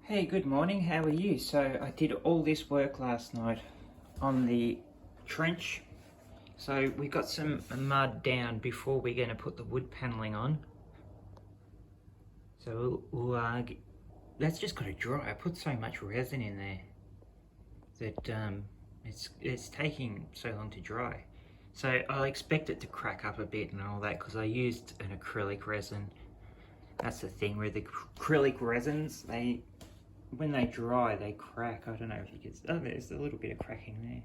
Hey, good morning. How are you? So I did all this work last night on the trench. So we got some mud down before we're going to put the wood paneling on. So that's just got to dry. I put so much resin in there that it's taking so long to dry. So I expect it to crack up a bit and all that because I used an acrylic resin. That's the thing with the acrylic resins, when they dry, they crack. I don't know if you can. Oh, there's a little bit of cracking there.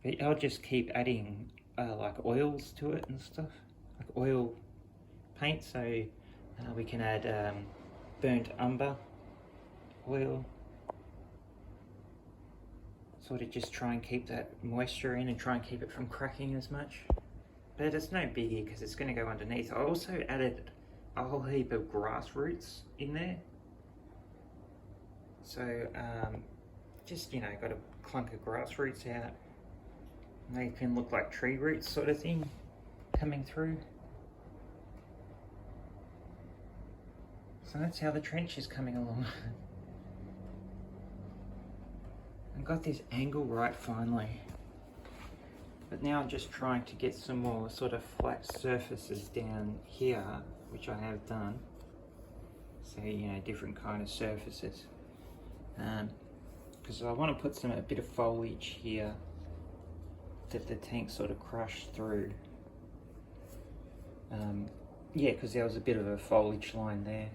But I'll just keep adding like oils to it and stuff, like oil paint. So we can add burnt umber oil. Sort of just try and keep that moisture in and try and keep it from cracking as much. But it's no biggie because it's going to go underneath. I also added a whole heap of grass roots in there. So just, got a clunk of grass roots out. They can look like tree roots sort of thing coming through. So that's how the trench is coming along. I got this angle right finally. But now I'm just trying to get some more sort of flat surfaces down here, which I have done. So, different kind of surfaces. Because I want to put a bit of foliage here that the tank sort of crushed through. Yeah, because there was a bit of a foliage line there,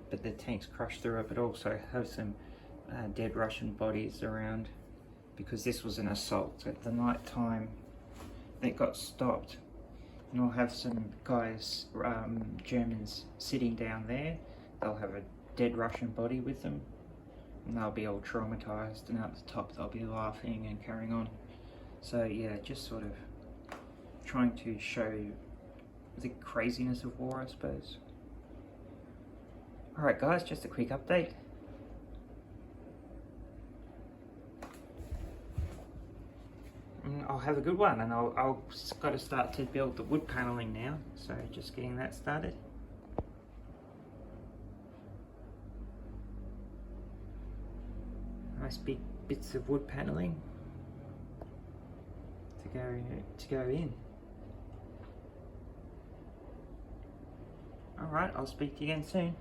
but the tank's crushed through it, but also have some dead Russian bodies around, because this was an assault at the night time that got stopped. And I'll have some guys, Germans, sitting down there. They'll have a dead Russian body with them, and they'll be all traumatized, and at the top they'll be laughing and carrying on. So yeah, just sort of trying to show the craziness of war, I suppose. Alright guys, just a quick update. I'll have a good one, and I'll got to start to build the wood paneling now, so just getting that started. Nice big bits of wood paneling to go in. Alright, I'll speak to you again soon.